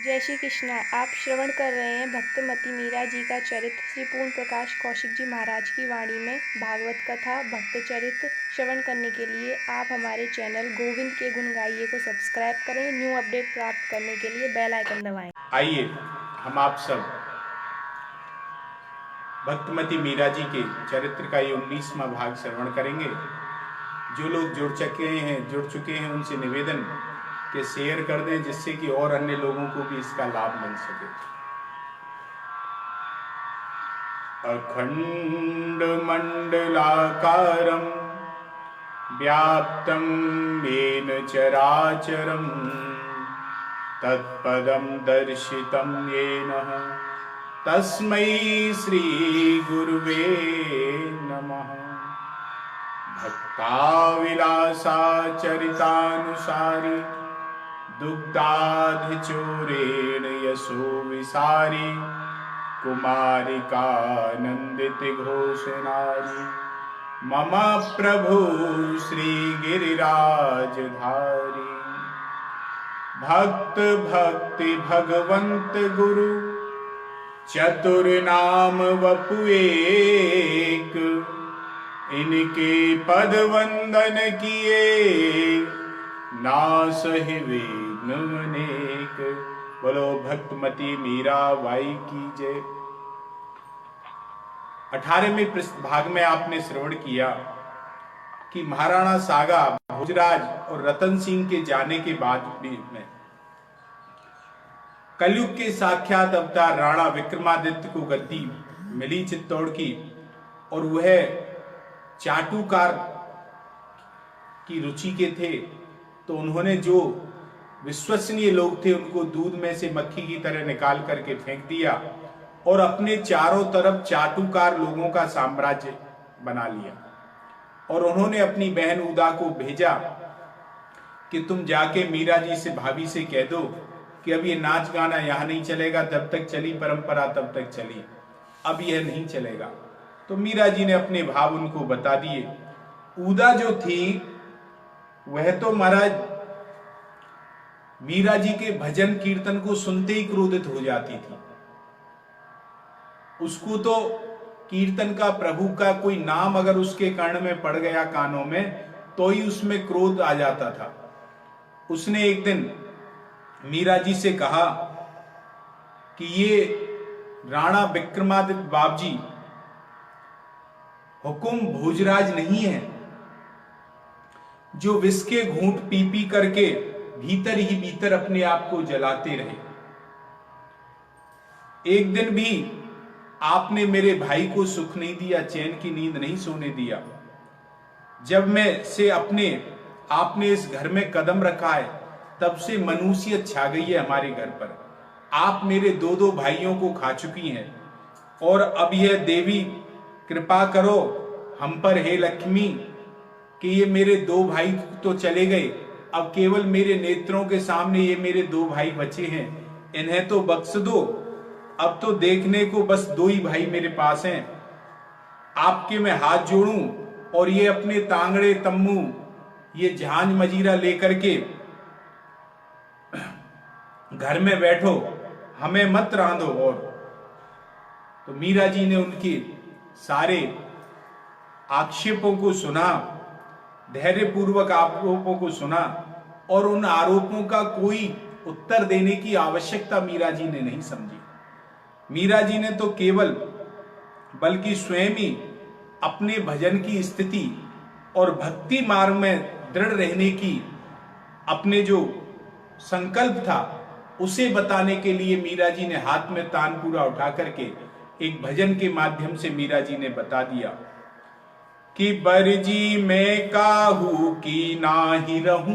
जय श्री कृष्णा। आप श्रवण कर रहे हैं भक्तमती मीरा जी का चरित्र श्री पूर्ण प्रकाश कौशिक जी महाराज की वाणी में भागवत कथा भक्त चरित्र श्रवण करने के लिए आप हमारे चैनल गोविंद के गुण गाइए को सब्सक्राइब करें। न्यू अपडेट प्राप्त करने के लिए बेल आइकन दबाएं। आइए हम आप सब भक्तमती मीरा जी के चरित्र का ये 19वां भाग श्रवण करेंगे। जो लोग जुड़ चुके हैं उनसे निवेदन कि शेयर कर दें, जिससे कि और अन्य लोगों को भी इसका लाभ मिल सके। अखंड मंडलाकारं व्याप्तं येन चराचरं तत्पदं दर्शितं येन तस्मै श्री गुरुवे नमः। भक्ताविलासाचरितानुसारी दुग्धाधिचोरेण यशो विसारी कुमारिकानन्दित घोषणारी मम प्रभु श्री गिरिराजधारी। भक्त भक्ति भगवंत गुरु चतुर नाम वपु एक, इनके पद वंदन किए नासहि विघ्न अनेक। बोलो भक्तमती मीरा बाई की जय। 18वें भाग में आपने श्रवण किया कि महाराणा सागा भोजराज और रतन सिंह के जाने के बाद में कलयुग के साक्षात अवतार राणा विक्रमादित्य को गद्दी मिली चित्तौड़ की, और वह चाटुकार की रुचि के थे। तो उन्होंने जो विश्वसनीय लोग थे उनको दूध में से मक्खी की तरह निकाल करके फेंक दिया और अपने चारों तरफ चाटुकार लोगों का साम्राज्य बना लिया। और उन्होंने अपनी बहन उदा को भेजा कि तुम जाके मीरा जी से, भाभी से कह दो कि अब ये नाच गाना यहां नहीं चलेगा, तब तक चली परंपरा तब तक चली, अब यह नहीं चलेगा। तो मीरा जी ने अपने भाव उनको बता दिए। उदा जो थी वह तो महाराज मीरा जी के भजन कीर्तन को सुनते ही क्रोधित हो जाती थी। उसको तो कीर्तन का, प्रभु का कोई नाम अगर उसके कर्ण में पड़ गया, कानों में, तो ही उसमें क्रोध आ जाता था। उसने एक दिन मीरा जी से कहा कि ये राणा विक्रमादित्य बाप जी हुकुम भोजराज नहीं है जो विष के घूंट पी पी करके भीतर ही भीतर अपने आप को जलाते रहे। एक दिन भी आपने मेरे भाई को सुख नहीं दिया, चैन की नींद नहीं सोने दिया। जब मैं से आपने इस घर में कदम रखा है तब से मनुष्यत छा गई है हमारे घर पर। आप मेरे दो भाइयों को खा चुकी हैं, और अब यह देवी कृपा करो हम पर हे लक्ष्मी कि ये मेरे 2 भाई तो चले गए, अब केवल मेरे नेत्रों के सामने ये मेरे 2 भाई बचे हैं, इन्हें तो बख्श दो। अब तो देखने को बस 2 ही भाई मेरे पास हैं। आपके मैं हाथ जोड़ूं और ये अपने तांगड़े तम्मू, ये झांझ मजीरा लेकर के घर में बैठो, हमें मत रांधो। और तो मीरा जी ने उनके सारे आक्षेपों को सुना, धैर्यपूर्वक आरोपों को सुना, और उन आरोपों का कोई उत्तर देने की आवश्यकता मीरा जी ने नहीं समझी। मीरा जी ने तो केवल बल्कि स्वयं ही अपने भजन की स्थिति और भक्ति मार्ग में दृढ़ रहने की अपने जो संकल्प था उसे बताने के लिए मीरा जी ने हाथ में तानपूरा उठा करके एक भजन के माध्यम से मीरा जी ने बता दिया कि बरजी मैं काहू की नाही रहूं,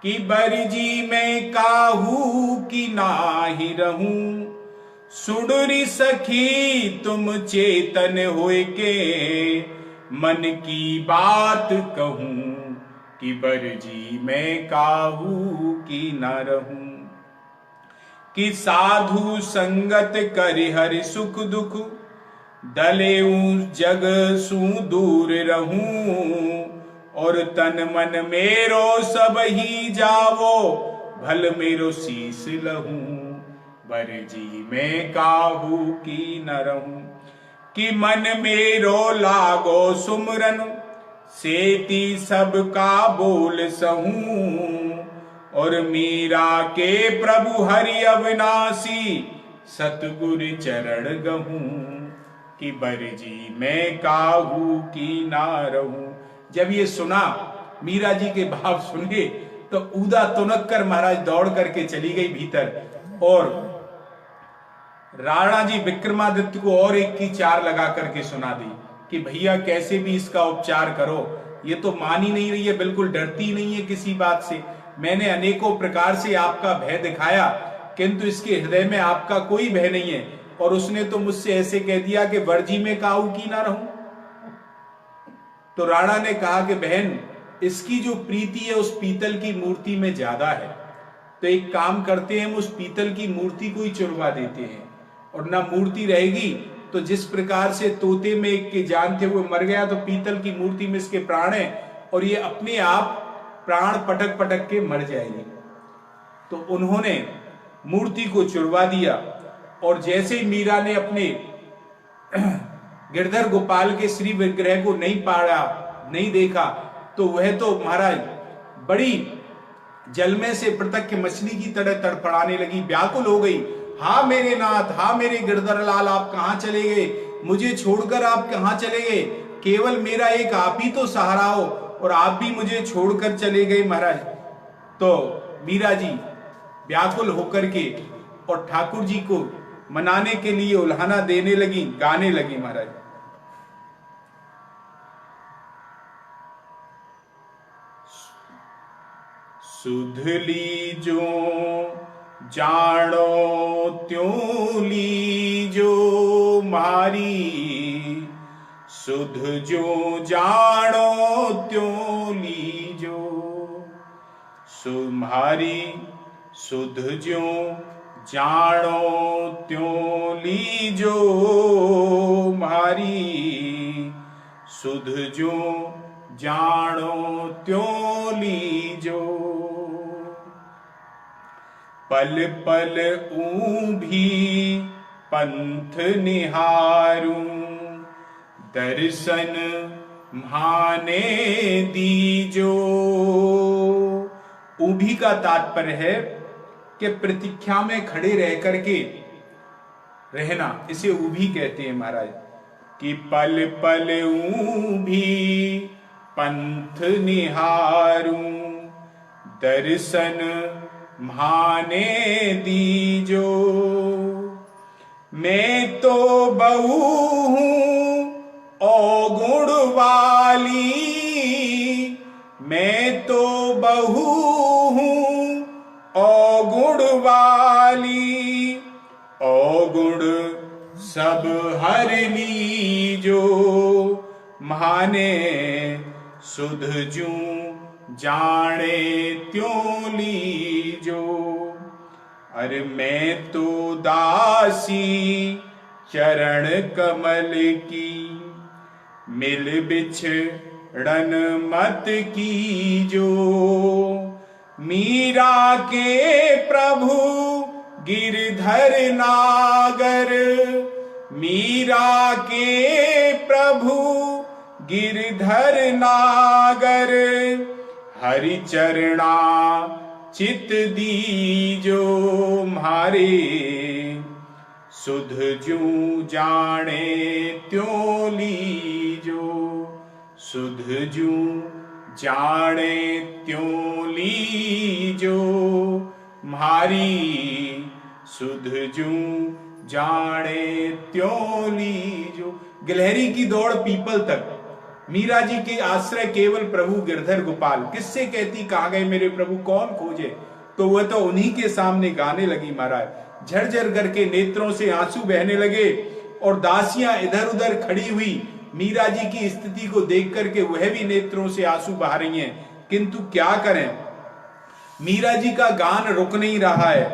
कि बरजी मैं काहू की नाही रहूं, सुडरी सखी तुम चेतन होए के मन की बात कहूं, कि बरजी मैं काहू की न रहूं, कि साधु संगत करि हरि सुख दुख, दलेऊं जग सू दूर रहूं, और तन मन मेरो सब ही जावो भल मेरो शीस लहूं, बर जी मैं काहू की न रहूं। कि मन मेरो लागो सुमरन, सेती सबका बोल सहूं। और मीरा के प्रभु हरि अविनाशी, सतगुर चरण गहूं। कि बर जी मैं काहू की ना रहूं। जब ये सुना, मीरा जी के भाव सुने, तो ऊदा तुनक कर महाराज दौड़ करके चली गई भीतर, और राणा जी विक्रमादित्य को और एक की चार लगा करके सुना दी कि भैया कैसे भी इसका उपचार करो, ये तो मान ही नहीं रही है, बिल्कुल डरती नहीं है किसी बात से। मैंने अनेकों प्रकार से आपका भय दिखाया, किंतु इसके हृदय में आपका कोई भय नहीं है। और उसने तो मुझसे ऐसे कह दिया कि वर्जी में काहू की ना रहूं। तो राणा ने कहा कि बहन, इसकी जो प्रीति है उस पीतल की मूर्ति में ज्यादा है, तो एक काम करते हैं, हम उस पीतल की मूर्ति को ही चुरवा देते हैं, और ना मूर्ति रहेगी तो जिस प्रकार से तोते में एक के जान थे वो मर गया, तो पीतल की मूर्ति में इसके प्राण है, और ये अपने आप प्राण पटक पटक के मर जाएगी। तो उन्होंने मूर्ति को चुरवा दिया, और जैसे ही मीरा ने अपने गिरधर गोपाल के श्री विग्रह को नहीं पाया, नहीं देखा, तो वह तो महाराज बड़ी जल में से पृथक मछली की तरह तड़फड़ाने लगी, व्याकुल हो गई। हा मेरे नाथ, हा मेरे गिरधर लाल, आप कहां चले गए? मुझे छोड़कर आप कहां चले गए? केवल मेरा एक आप ही तो सहारा हो, और आप भी मुझे छोड़कर चले गए महाराज। तो मीरा जी व्याकुल होकर के और ठाकुर जी को मनाने के लिए उल्हाना देने लगी, गाने लगी महाराज। सुध लीजो जानो त्यों लीजो मारी, सुध जो जानो त्यों लीजो। सुम्हारी सुध जो जानो त्यों लीजो मारी, सुध जो जानो त्यों लीजो। पल पल ऊभी पंथ निहारूं, दर्शन भाने दीजो। ऊभी का तात्पर्य है कि प्रतीक्षा में खड़े रह करके रहना, इसे ऊभी कहते हैं महाराज। कि पल पल ऊभी पंथ निहारूं, दर्शन भाने दीजो। मैं तो बहू हूं अवगुण वाली, मैं तो बहू हूं अवगुण वाली। अवगुण सब हर लीजो, माने सुध जूं जाने त्यों लीजो। अरे मैं तो दासी चरण कमल की, मिल बिछड़न मत कीजो। मीरा के प्रभु गिरधर नागर, मीरा के प्रभु गिरधर नागर। हरि चरणा चित दीजो म्हारे, सुध जूं जाने त्यों लीजो। सुध जूं जाने त्यों लीजो म्हारी, सुध जूं जाने त्यों लीजो। गिलहरी की दौड़ पीपल तक, मीरा जी के आश्रय केवल प्रभु गिरधर गोपाल। किससे कहती कहां गए मेरे प्रभु, कौन खोजे? तो वह तो उन्हीं के सामने गाने लगी महाराज। झरझर करके नेत्रों से आंसू बहने लगे, और दासियां इधर उधर खड़ी हुई मीरा जी की स्थिति को देख करके वह भी नेत्रों से आंसू बहा रही हैं। किंतु क्या करें, मीरा जी का गान रुक नहीं रहा है,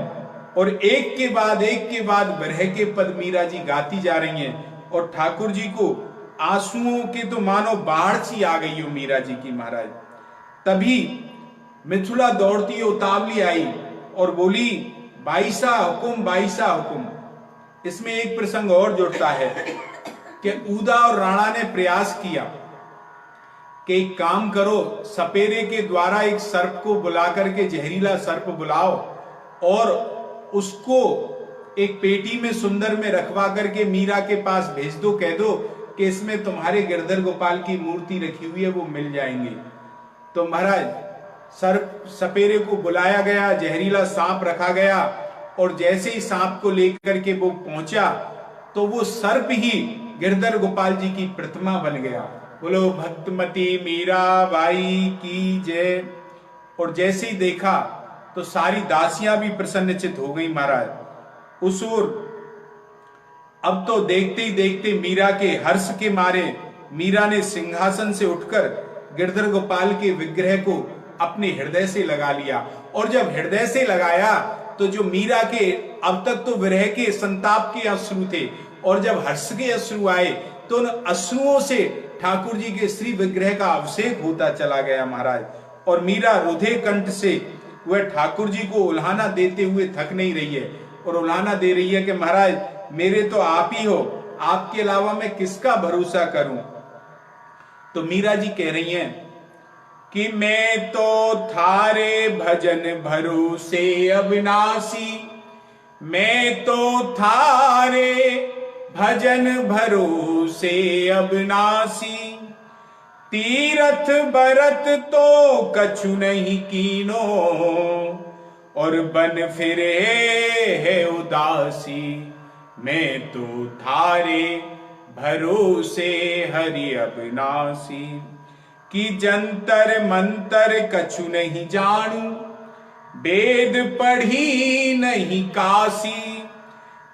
और एक के बाद विरह के पद मीरा जी गाती जा रही हैं। और ठाकुर जी को आंसुओं के तो मानो बाढ़ सी आ गई हो मीरा जी की महाराज। तभी मिथिला दौड़ती उतावली आई और बोली, बाईसा हुकुम, बाईसा हुकुम। इसमें एक प्रसंग और जुड़ता है कि ऊदा और राणा ने प्रयास किया कि एक काम करो, सपेरे के द्वारा एक सर्प को बुला करके, जहरीला सर्प बुलाओ और उसको एक पेटी में सुंदर में रखवा करके मीरा के पास भेज दो, कह दो कि इसमें तुम्हारे गिरधर गोपाल की मूर्ति रखी हुई है, वो मिल जाएंगे। तो महाराज सर्प सपेरे को बुलाया गया, जहरीला सांप रखा गया और जैसे ही सांप को लेकर के वो पहुंचा तो वो सर्प ही गिरधर गोपाल जी की प्रतिमा बन गया। बोलो भक्तमती मीरा बाई की जय। और जैसे ही देखा तो सारी दासियां भी प्रसन्नचित हो गई महाराज। उस ओर अब तो देखते ही देखते मीरा के हर्ष के मारे मीरा ने सिंहासन से उठकर गिरधर गोपाल के विग्रह को अपने हृदय से लगा लिया। और जब हृदय से लगाया तो जो मीरा के अब तक तो विरह के संताप के अश्रु थे, और जब हर्ष के अश्रु आए तो उन अश्रुओं से ठाकुर जी के श्री विग्रह का अभिषेक होता चला गया महाराज। और मीरा रुधे कंठ से वह ठाकुर जी को उल्हाना देते हुए थक नहीं रही है और उल्हाना दे रही है कि महाराज मेरे तो आप ही हो, आपके अलावा मैं किसका भरोसा करूं। तो मीरा जी कह रही हैं कि मैं तो थारे भजन भरोसे अविनाशी, मैं तो थारे भजन भरोसे अविनाशी, तीरथ बरत तो कछु नहीं कीनो, और बन फिरे है उदासी, मैं तो थारे भरोसे हरि अविनाशी, कि जंतर मंतर कछु नहीं जानू, वेद पढ़ी नहीं काशी,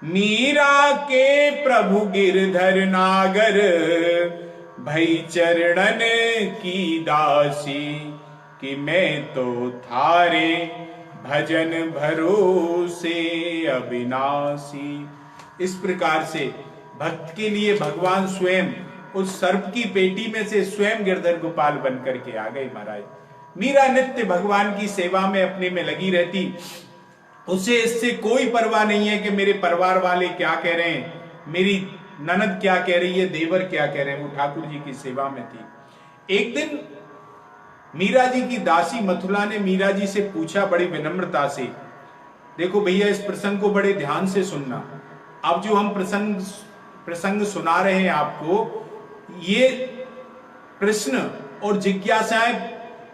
मीरा के प्रभु गिरधर नागर, भई चरणन की दासी, कि मैं तो थारे भजन भरोसे अविनाशी। इस प्रकार से भक्त के लिए भगवान स्वयं उस सर्प की पेटी में से स्वयं गिरधर गोपाल बन करके आ गए महाराज। मीरा नित्य भगवान की सेवा में अपने में लगी रहती, उसे इससे कोई परवाह नहीं है कि मेरे परिवार वाले क्या कह रहे हैं, मेरी ननद क्या कह रही है, देवर क्या कह रहे हैं। वो ठाकुर जी की सेवा में थी। एक दिन मीरा जी की दासी मथुरा ने मीरा जी से पूछा बड़ी विनम्रता से, देखो भैया इस प्रसंग को बड़े ध्यान से सुनना। अब जो हम प्रसंग सुना रहे हैं आपको, ये प्रश्न और जिज्ञासाएं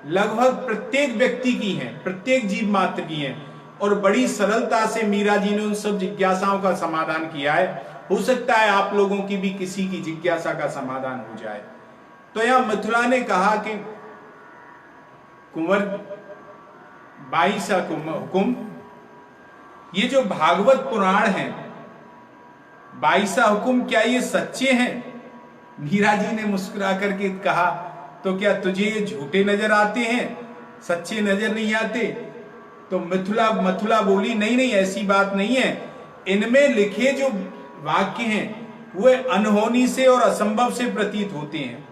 लगभग प्रत्येक व्यक्ति की हैं, प्रत्येक जीव मात्र की हैं, और बड़ी सरलता से मीरा जी ने उन सब जिज्ञासाओं का समाधान किया है। हो सकता है आप लोगों की भी किसी की जिज्ञासा का समाधान हो जाए। तो यहां मथुरा ने कहा कि कुंवर बाईसा हुकुम, ये जो भागवत पुराण है बाईसा हुकुम, क्या ये सच्चे हैं? मीरा जी ने मुस्कुरा करके कहा, तो क्या तुझे ये झूठे नजर आते हैं, सच्चे नजर नहीं आते? तो मथुरा बोली, नहीं नहीं ऐसी बात नहीं है, इनमें लिखे जो वाक्य हैं वे अनहोनी से और असंभव से प्रतीत होते हैं।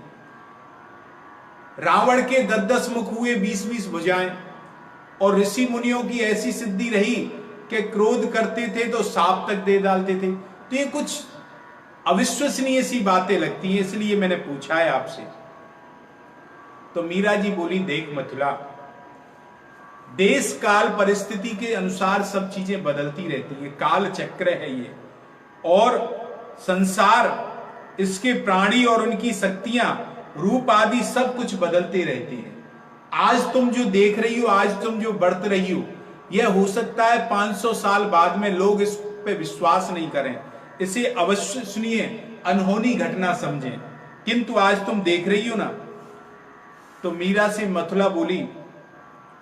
रावण के 10-10 मुख हुए, 20-20 भुजाएं, और ऋषि मुनियों की ऐसी सिद्धि रही कि क्रोध करते थे तो सांप तक दे डालते थे। तो ये कुछ अविश्वसनीय सी बातें लगती हैं, इसलिए मैंने पूछा है आपसे। तो मीरा जी बोली, देख मथुरा, देश काल परिस्थिति के अनुसार सब चीजें बदलती रहती है, काल चक्र है ये, और संसार, इसके प्राणी और उनकी शक्तियां, रूप आदि सब कुछ बदलते रहते हैं। आज तुम जो देख रही हो, आज तुम जो बरत रही हो, यह हो सकता है 500 साल बाद में लोग इस पे विश्वास नहीं करें, इसे अविश्वसनीय अनहोनी घटना समझें, किंतु आज तुम देख रही हो ना। तो मीरा से मथुरा बोली,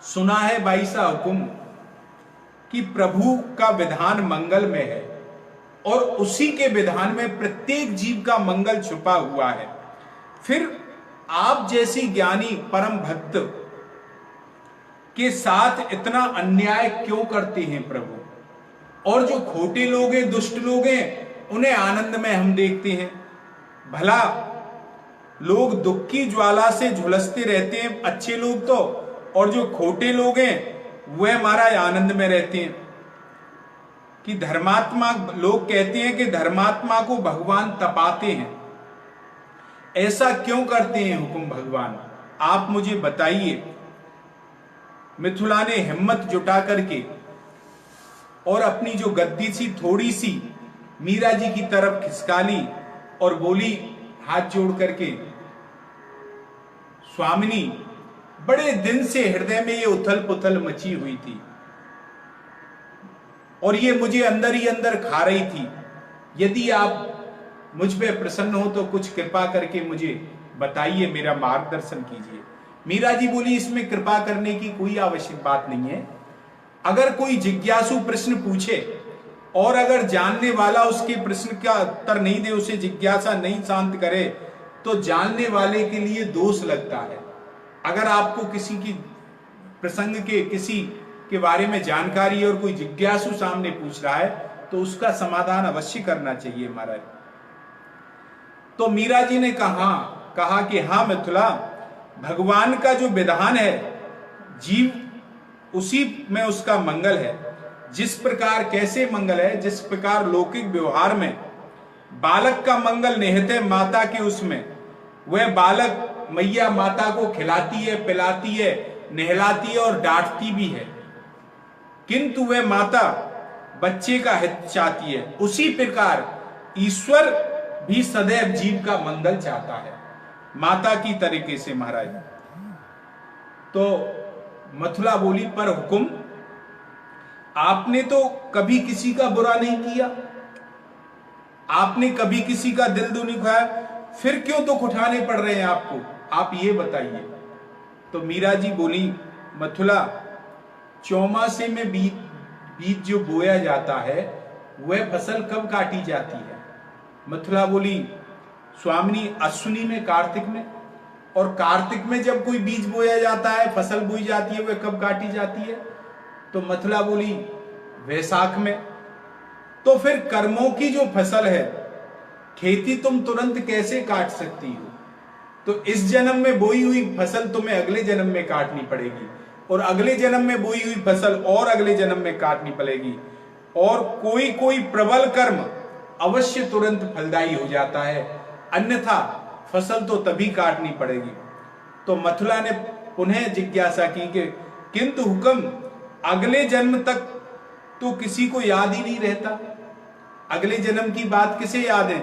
सुना है बाईसा हुकुम कि प्रभु का विधान मंगलमय है, और उसी के विधान में प्रत्येक जीव का मंगल छुपा हुआ है। फिर आप जैसी ज्ञानी परम भक्त के साथ इतना अन्याय क्यों करते हैं प्रभु? और जो खोटे लोग हैं, दुष्ट लोग हैं, उन्हें आनंद में हम देखते हैं। भला लोग दुख की ज्वाला से झुलसते रहते हैं अच्छे लोग तो, और जो खोटे लोग हैं वह महाराज आनंद में रहते हैं। कि धर्मात्मा, लोग कहते हैं कि धर्मात्मा को भगवान तपाते हैं, ऐसा क्यों करते हैं हुक्म भगवान, आप मुझे बताइए। मिथुला ने हिम्मत जुटा करके और अपनी जो गद्दी सी थोड़ी सी मीरा जी की तरफ खिसका ली और बोली हाथ जोड़ करके, स्वामिनी, बड़े दिन से हृदय में ये उथल पुथल मची हुई थी और ये मुझे अंदर ही अंदर खा रही थी। यदि आप मुझ पे प्रसन्न हो तो कुछ कृपा करके मुझे बताइए, मेरा मार्गदर्शन कीजिए। मीरा जी बोली, इसमें कृपा करने की कोई आवश्यक बात नहीं है। अगर कोई जिज्ञासु प्रश्न पूछे और अगर जानने वाला उसके प्रश्न का उत्तर नहीं दे, उसे जिज्ञासा नहीं शांत करे, तो जानने वाले के लिए दोष लगता है। अगर आपको किसी की प्रसंग के किसी के बारे में जानकारी है और कोई जिज्ञासु सामने पूछ रहा है तो उसका समाधान अवश्य करना चाहिए महाराज। तो मीरा जी ने कहा कि हाँ मिथुला, भगवान का जो विधान है जीव उसी में उसका मंगल है। जिस प्रकार, कैसे मंगल है, जिस प्रकार लौकिक व्यवहार में बालक का मंगल निहित है माता के उसमें, वह बालक मैया माता को खिलाती है, पिलाती है, नहलाती है और डांटती भी है, किंतु वह माता बच्चे का हित चाहती है। उसी प्रकार ईश्वर भी सदैव जीव का मंगल चाहता है, माता की तरीके से महाराज। तो मथुरा बोली, पर हुकुम, आपने तो कभी किसी का बुरा नहीं किया, आपने कभी किसी का दिल तो नहीं खाया, फिर क्यों दुख उठाने पड़ रहे हैं आपको, आप ये बताइए। तो मीरा जी बोली, मथुरा, चौमासे में बीज जो बोया जाता है वह फसल कब काटी जाती है। मथुरा बोली, स्वामिनी, अश्विनी में, कार्तिक में। और कार्तिक में जब कोई बीज बोया जाता है, फसल बोई जाती है, वह कब काटी जाती है। तो मथुरा बोली, वैसाख में। तो फिर कर्मों की जो फसल है, खेती तुम तुरंत कैसे काट सकती हो। तो इस जन्म में बोई हुई फसल तुम्हें अगले जन्म में काटनी पड़ेगी, और अगले जन्म में बोई हुई फसल और अगले जन्म में काटनी पड़ेगी। और कोई कोई प्रबल कर्म अवश्य तुरंत फलदायी हो जाता है, अन्यथा फसल तो तभी काटनी पड़ेगी। तो मथुरा ने पुनः जिज्ञासा की कि किंतु हुक्म, अगले जन्म तक तो किसी को याद ही नहीं रहता। अगले जन्म की बात किसे याद है,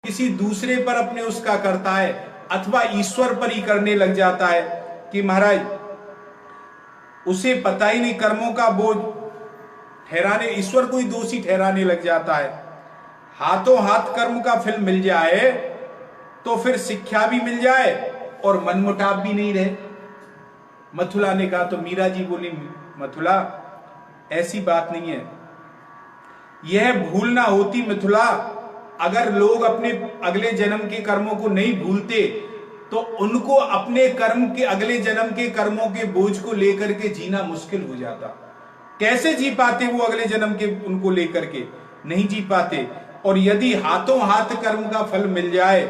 किसी दूसरे पर अपने उसका करता है, अथवा ईश्वर पर ही करने लग जाता है कि महाराज उसे पता ही नहीं, कर्मों का बोझ ठहराने, ईश्वर को ही दोषी ठहराने लग जाता है। हाथों हाथ कर्म का फल मिल जाए तो फिर शिक्षा भी मिल जाए और मनमुटाव भी नहीं रहे। मथुरा ने कहा। तो मीरा जी बोली, मथुरा, ऐसी बात नहीं है, यह भूल ना होती मिथुला, अगर लोग अपने अगले जन्म के कर्मों को नहीं भूलते तो उनको अपने कर्म के, अगले जन्म के कर्मों के बोझ को लेकर के जीना मुश्किल हो जाता। कैसे जी पाते वो अगले जन्म के उनको लेकर के, नहीं जी पाते। और यदि हाथों हाथ कर्म का फल मिल जाए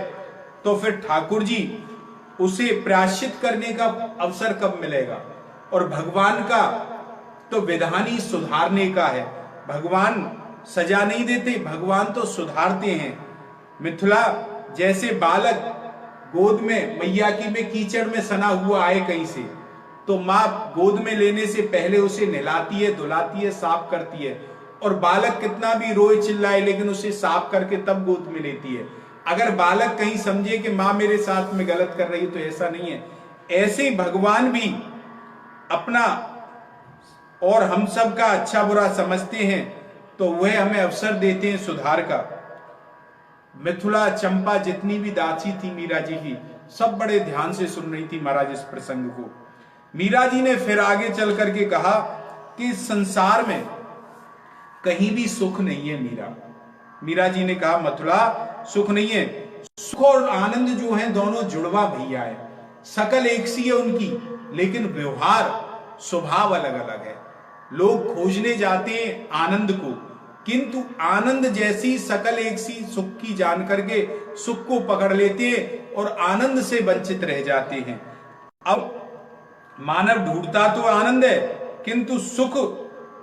तो फिर ठाकुर जी उसे प्रायश्चित करने का अवसर कब मिलेगा। और भगवान का तो विधान ही सुधारने का है, भगवान सजा नहीं देते, भगवान तो सुधारते हैं। मिथुला, जैसे बालक गोद में मैया की में कीचड़ में सना हुआ आए कहीं से, तो माँ गोद में लेने से पहले उसे नहलाती है, धुलाती है, साफ करती है, और बालक कितना भी रोए चिल्लाए लेकिन उसे साफ करके तब गोद में लेती है। अगर बालक कहीं समझे कि माँ मेरे साथ में गलत कर रही है तो ऐसा नहीं है। ऐसे भगवान भी अपना और हम सब का अच्छा बुरा समझते हैं, तो वह हमें अवसर देते हैं सुधार का। मिथुला, चंपा, जितनी भी दासी थी मीरा जी की, सब बड़े ध्यान से सुन रही थी महाराज इस प्रसंग को। मीरा जी ने फिर आगे चल करके कहा कि संसार में कहीं भी सुख नहीं है। मीरा जी ने कहा, मथुरा, सुख नहीं है, सुख और आनंद जो है दोनों जुड़वा भैया है, शकल एक सी है उनकी, लेकिन व्यवहार स्वभाव अलग अलग है। लोग खोजने जाते हैं आनंद को, किंतु आनंद जैसी शकल एक सी सुख की जान करके सुख को पकड़ लेते हैं और आनंद से वंचित रह जाते हैं। अब मानव ढूंढता तो आनंद है, किंतु सुख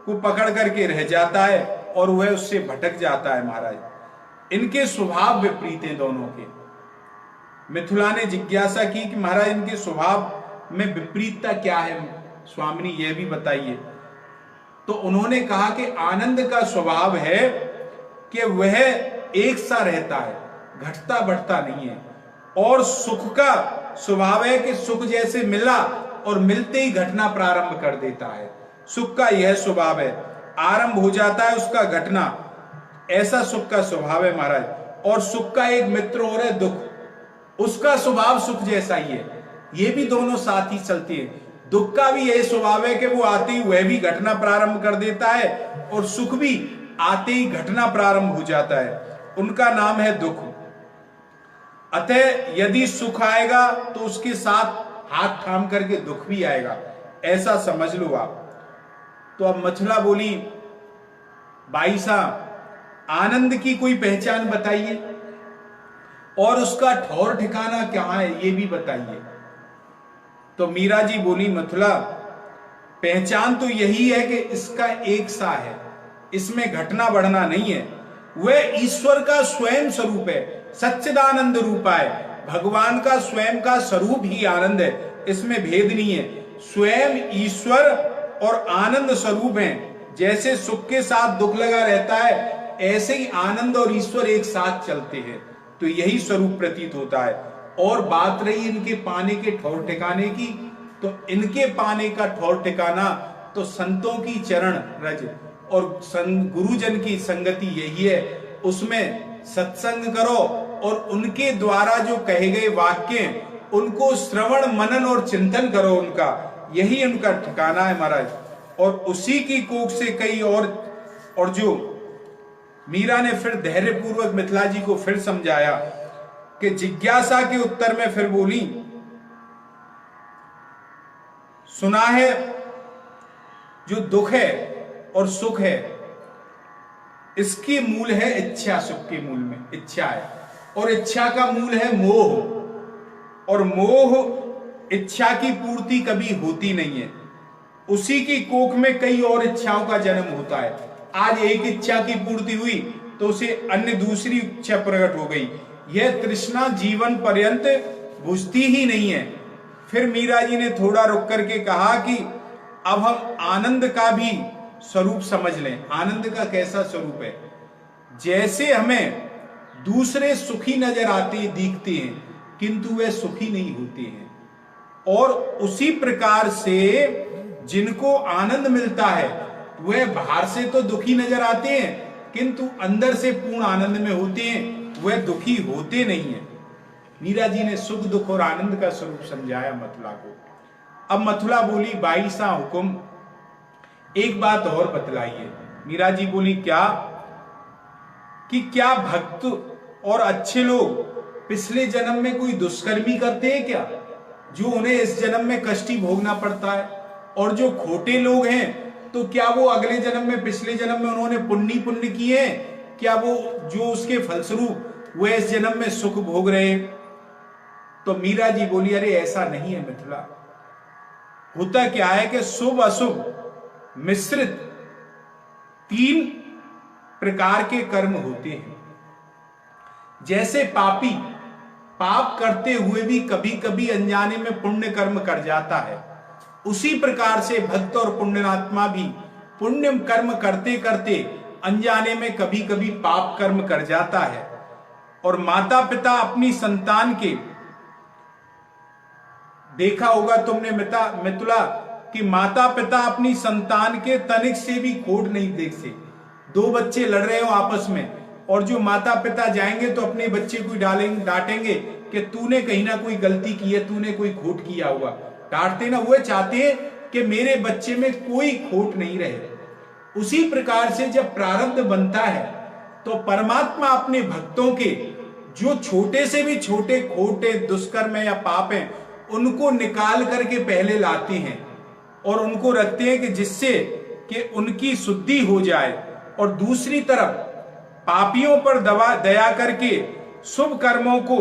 को पकड़ करके रह जाता है और वह उससे भटक जाता है। महाराज इनके स्वभाव विपरीत हैं दोनों के। मिथिला ने जिज्ञासा की कि महाराज इनके स्वभाव में विपरीतता क्या है, स्वामिनी यह भी बताइए। तो उन्होंने कहा कि आनंद का स्वभाव है कि वह एक सा रहता है, घटता बढ़ता नहीं है, और सुख का स्वभाव है कि सुख जैसे मिला और मिलते ही घटना प्रारंभ कर देता है। सुख का यह स्वभाव है, आरंभ हो जाता है उसका घटना, ऐसा सुख का स्वभाव है महाराज। और सुख का एक मित्र और है दुख, उसका स्वभाव सुख जैसा ही है। ये भी दोनों साथ ही चलती है। दुख का भी यह स्वभाव है कि वो आते ही वह भी घटना प्रारंभ कर देता है और सुख भी आते ही घटना प्रारंभ हो जाता है। उनका नाम है दुख। अतः यदि सुख आएगा तो उसके साथ हाथ थाम करके दुख भी आएगा, ऐसा समझ लो आप। तो अब मथुरा बोली, भाई साहब आनंद की कोई पहचान बताइए और उसका ठौर ठिकाना कहां है ये भी बताइए। तो मीरा जी बोली, मथुरा पहचान तो यही है कि इसका एक सा है, इसमें घटना बढ़ना नहीं है। वह ईश्वर का स्वयं स्वरूप है, सच्चिदानंद रूपा है। भगवान का स्वयं का स्वरूप ही आनंद है, इसमें भेद नहीं है। स्वयं ईश्वर और आनंद स्वरूप हैं। जैसे सुख के साथ दुख लगा रहता है, ऐसे ही आनंद और ईश्वर एक साथ चलते हैं, तो यही स्वरूप प्रतीत होता है। और बात रही इनके पाने के ठौर ठिकाने की, तो इनके पाने का ठौर ठिकाना तो संतों की चरण रज और गुरुजन की संगति यही है। उसमें सत्संग करो और उनके द्वारा जो कहे गए वाक्य उनको श्रवण मनन और चिंतन करो, उनका यही उनका ठिकाना है महाराज। और उसी की कोख से कई और जो मीरा ने फिर धैर्य पूर्वक मिथिला जी को फिर समझाया कि जिज्ञासा के उत्तर में फिर बोली, सुना है जो दुख है और सुख है इसके मूल है इच्छा। सुख के मूल में इच्छा है और इच्छा का मूल है मोह, और मोह इच्छा की पूर्ति कभी होती नहीं है। उसी की कोख में कई और इच्छाओं का जन्म होता है। आज एक इच्छा की पूर्ति हुई तो उसे अन्य दूसरी इच्छा प्रकट हो गई। यह तृष्णा जीवन पर्यंत बुझती ही नहीं है। फिर मीरा जी ने थोड़ा रुक करके कहा कि अब हम आनंद का भी स्वरूप समझ लें। आनंद का कैसा स्वरूप है? जैसे हमें दूसरे सुखी नजर आते दिखते हैं किंतु वे सुखी नहीं होते हैं, और उसी प्रकार से जिनको आनंद मिलता है वे बाहर से तो दुखी नजर आते हैं किंतु अंदर से पूर्ण आनंद में होते हैं, वे दुखी होते नहीं है। मीरा जी ने सुख दुख और आनंद का स्वरूप समझाया मथुरा को। अब मथुरा बोली, बाई सा हुकुम एक बात और बतलाइए। मीरा जी बोली, क्या? कि क्या भक्त और अच्छे लोग पिछले जन्म में कोई दुष्कर्मी करते हैं क्या, जो उन्हें इस जन्म में कष्टी भोगना पड़ता है? और जो खोटे लोग हैं तो क्या वो अगले जन्म में, पिछले जन्म में उन्होंने पुण्य किए हैं, क्या वो जो उसके फलस्वरूप वे इस जन्म में सुख भोग रहे हैं? तो मीरा जी बोली, अरे ऐसा नहीं है मिथिला। होता क्या है कि शुभ अशुभ मिश्रित 3 प्रकार के कर्म होते हैं। जैसे पापी पाप करते हुए भी कभी कभी अनजाने में पुण्य कर्म कर जाता है, उसी प्रकार से भक्त और पुण्यात्मा भी पुण्य कर्म करते करते अनजाने में कभी कभी पाप कर्म कर जाता है। और माता पिता अपनी संतान के, देखा होगा तुमने मिथिला कि माता पिता अपनी संतान के तनिक से भी खोट नहीं देखते। 2 बच्चे लड़ रहे हो आपस में और जो माता पिता जाएंगे तो अपने बच्चे को डांटेंगे कि तूने कहीं ना कोई गलती की है, तूने कोई खोट किया हुआ। डांटते ना, वो चाहते हैं कि मेरे बच्चे में कोई खोट नहीं रहे। उसी प्रकार से जब प्रारब्ध बनता है तो परमात्मा अपने भक्तों के जो छोटे से भी छोटे खोटे दुष्कर्म या पाप हैं उनको निकाल करके पहले लाते हैं और उनको रखते हैं कि जिससे कि उनकी शुद्धि हो जाए, और दूसरी तरफ पापियों पर दया करके शुभ कर्मों को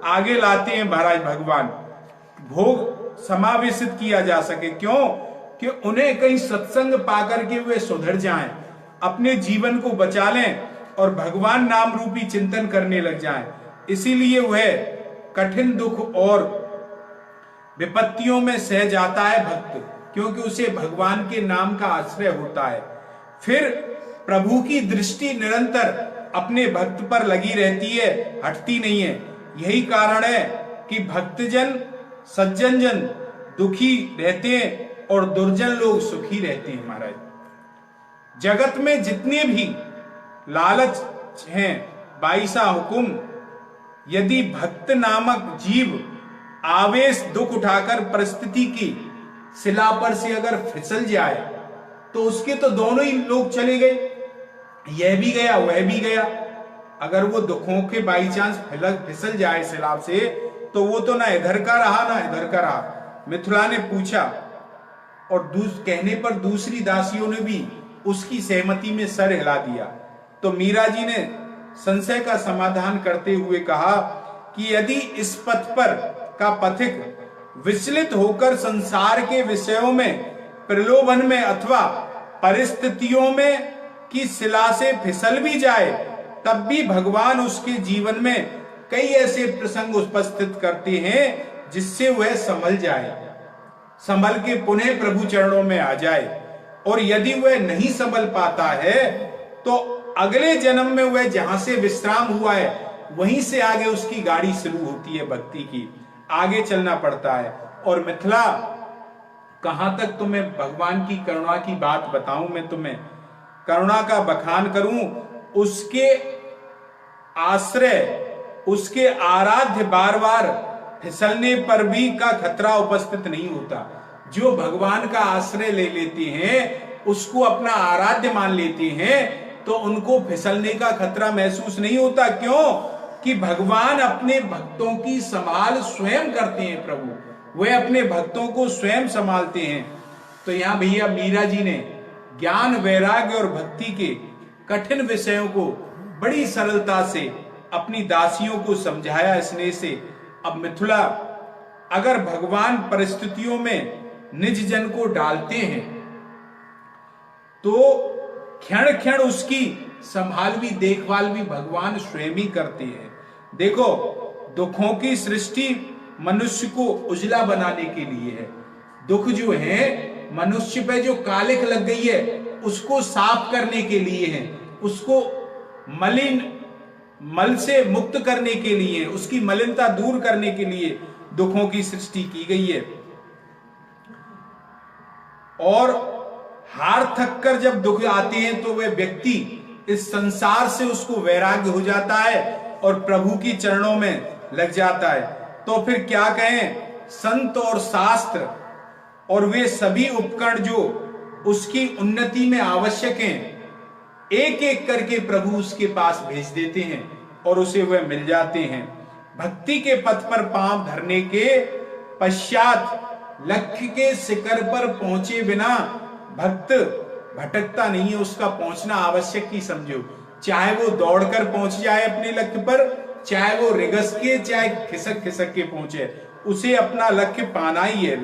आगे लाते हैं महाराज भगवान। भोग समावेशित किया जा सके। क्यों? कि उन्हें कहीं सत्संग पाकर के वे सुधर जाएं, अपने जीवन को बचा लें और भगवान नाम रूपी चिंतन करने लग जाएं। इसीलिए वह कठिन दुख और विपत्तियों में सह जाता है भक्त, क्योंकि उसे भगवान के नाम का आश्रय होता है। फिर प्रभु की दृष्टि निरंतर अपने भक्त पर लगी रहती है, हटती नहीं है। यही कारण है कि भक्तजन सज्जन जन दुखी रहते हैं और दुर्जन लोग सुखी रहते हैं। महाराज, जगत में जितने भी लालच हैं, बाईसा हुकुम, यदि भक्त नामक जीव आवेश दुख उठाकर परिस्थिति की शिला पर से अगर फिसल जाए तो उसके तो दोनों ही लोग चले गए, यह भी गया वह भी गया। अगर वो दुखों के बाई चांस फिसल जाए शिला से तो वो तो ना इधर का रहा ना इधर का रहा। मिथिला ने पूछा और कहने पर दूसरी दासियों ने भी उसकी सहमति में सर हिला दिया। तो मीरा जी ने संशय का समाधान करते हुए कहा कि यदि इस पथ पर का पथिक विचलित होकर संसार के विषयों में, प्रलोभन में अथवा परिस्थितियों में की शिला से फिसल भी जाए, तब भी भगवान उसके जीवन में कई ऐसे प्रसंग उपस्थित करते हैं जिससे वह संभल जाए, संभल के पुनः प्रभु चरणों में आ जाए। और यदि वह नहीं संभल पाता है तो अगले जन्म में वह जहां से विश्राम हुआ है वहीं से आगे उसकी गाड़ी शुरू होती है भक्ति की, आगे चलना पड़ता है। और मिथिला, कहां तक तुम्हें भगवान की करुणा की बात बताऊं, मैं तुम्हें करुणा का बखान करूं। उसके आश्रय, उसके आराध्य बार बार फिसलने पर भी का खतरा उपस्थित नहीं होता। जो भगवान का आश्रय ले लेते हैं, उसको अपना आराध्य मान लेते हैं, तो उनको फिसलने का खतरा महसूस नहीं होता। क्यों? कि भगवान अपने भक्तों की संभाल स्वयं करते हैं। प्रभु वे अपने भक्तों को स्वयं संभालते हैं। तो यहां भैया मीरा जी ने ज्ञान, वैराग्य और भक्ति के कठिन विषयों को बड़ी सरलता से अपनी दासियों को समझाया स्नेह से। अब मिथिला, अगर भगवान परिस्थितियों में निज जन को डालते हैं तो क्षण क्षण उसकी संभाल भी, देखभाल भी भगवान स्वयं ही करते हैं। देखो, दुखों की सृष्टि मनुष्य को उजला बनाने के लिए है। दुख जो है मनुष्य पे जो कालिख लग गई है उसको साफ करने के लिए है, उसको मल से मुक्त करने के लिए, उसकी मलिनता दूर करने के लिए दुखों की सृष्टि की गई है। और हार थक कर जब दुख आते हैं तो वह व्यक्ति इस संसार से उसको वैराग्य हो जाता है और प्रभु की चरणों में लग जाता है। तो फिर क्या कहें, संत और शास्त्र और वे सभी उपकरण जो उसकी उन्नति में आवश्यक हैं, एक एक करके प्रभु उसके पास भेज देते हैं और उसे वह मिल जाते हैं। भक्ति के पथ पर पांव धरने के पश्चात लक्ष्य के शिखर पर पहुंचे बिना भक्त भटकता नहीं है। उसका पहुंचना आवश्यक ही समझो, चाहे वो दौड़कर पहुंच जाए अपने लक्ष्य पर, चाहे वो रिगस के, चाहे खिसक खिसक के पहुंचे, उसे अपना लक्ष्य पाना ही है।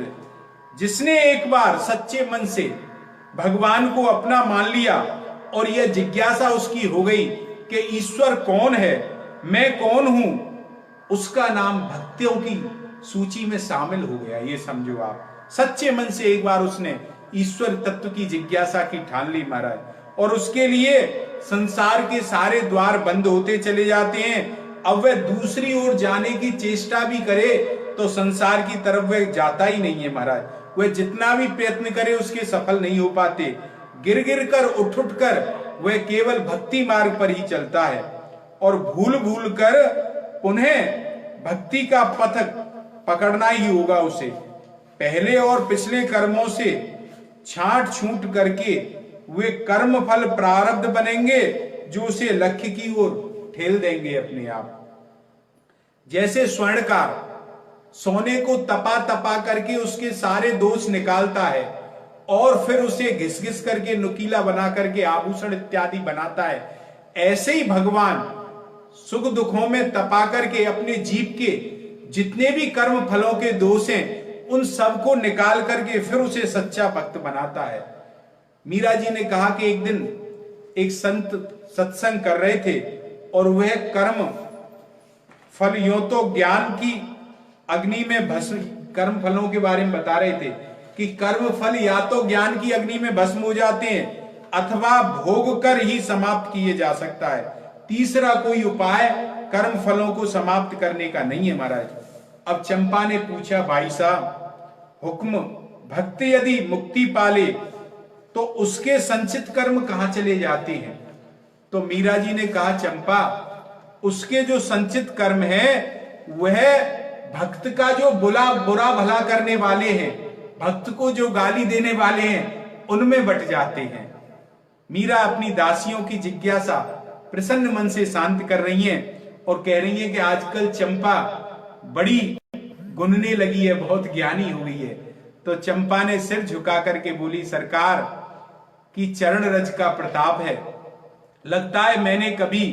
जिसने एक बार सच्चे मन से भगवान को अपना मान लिया और यह जिज्ञासा उसकी हो गई कि ईश्वर कौन है, मैं कौन हूं, उसका नाम भक्तों की सूची में शामिल हो गया। ये समझो आप, सच्चे मन से एक बार उसने ईश्वर तत्व की जिज्ञासा की ठान ली महाराज, और उसके लिए संसार के सारे द्वार बंद होते चले जाते हैं। अब वह दूसरी ओर जाने की चेष्टा भी करे तो संसार की तरफ वह जाता ही नहीं है महाराज। वह जितना भी प्रयत्न करे उसके सफल नहीं हो पाते। गिर गिर कर उठ उठ कर वह केवल भक्ति मार्ग पर ही चलता है और भूल भूल कर पुनः भक्ति का पथ पकड़ना ही होगा उसे। पहले और पिछले कर्मों से छांट छूट करके वे कर्म फल प्रारब्ध बनेंगे जो उसे लक्ष्य की ओर ठेल देंगे अपने आप। जैसे स्वर्णकार सोने को तपा तपा करके उसके सारे दोष निकालता है और फिर उसे घिस घिस करके नुकीला बना करके आभूषण इत्यादि बनाता है, ऐसे ही भगवान सुख दुखों में तपा करके अपने जीव के जितने भी कर्म फलों के दोष हैं उन सबको निकाल करके फिर उसे सच्चा भक्त बनाता है। मीरा जी ने कहा कि एक दिन एक संत सत्संग कर रहे थे और वह कर्म फल यूं तो ज्ञान की अग्नि में भस्म, कर्म फलों के बारे में बता रहे थे कि कर्म फल या तो ज्ञान की अग्नि में भस्म हो जाते हैं अथवा भोग कर ही समाप्त किए जा सकता है। तीसरा कोई उपाय कर्म फलों को समाप्त करने का नहीं है महाराज। अब चंपा ने पूछा, भाई साहब हुक्म, भक्त यदि मुक्ति पाले तो उसके संचित कर्म कहां चले जाते हैं? तो मीरा जी ने कहा, चंपा उसके जो संचित कर्म है वह भक्त का जो बुरा भला करने वाले हैं, भक्त को जो गाली देने वाले हैं, उनमें बट जाते हैं। मीरा अपनी दासियों की जिज्ञासा प्रसन्न मन से शांत कर रही हैं और कह रही हैं कि आजकल चंपा बड़ी गुनने लगी है, बहुत ज्ञानी हो गई है। तो चंपा ने सिर झुका करके बोली, सरकार की चरण रज का प्रताप है, लगता है मैंने कभी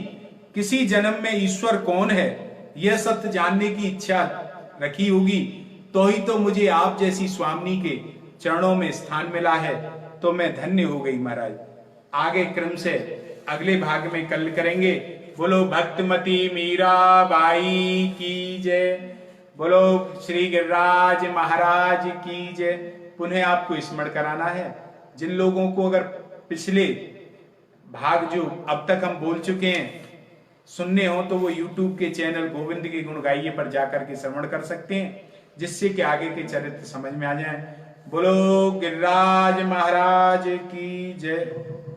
किसी जन्म में ईश्वर कौन है यह सत्य जानने की इच्छा रखी होगी, तो ही तो मुझे आप जैसी स्वामिनी के चरणों में स्थान मिला है, तो मैं धन्य हो गई महाराज। आगे क्रम से अगले भाग में कल करेंगे। बोलो भक्तमती मीरा बाई की जय, बोलो श्री गिरिराज महाराज की जय। पुनः आपको स्मरण कराना है, जिन लोगों को अगर पिछले भाग जो अब तक हम बोल चुके हैं सुनने हो तो वो YouTube के चैनल गोविंद के गुण गाइए पर जाकर के श्रवण कर सकते हैं, जिससे कि आगे के चरित्र समझ में आ जाए। बोलो गिरिराज महाराज की जय।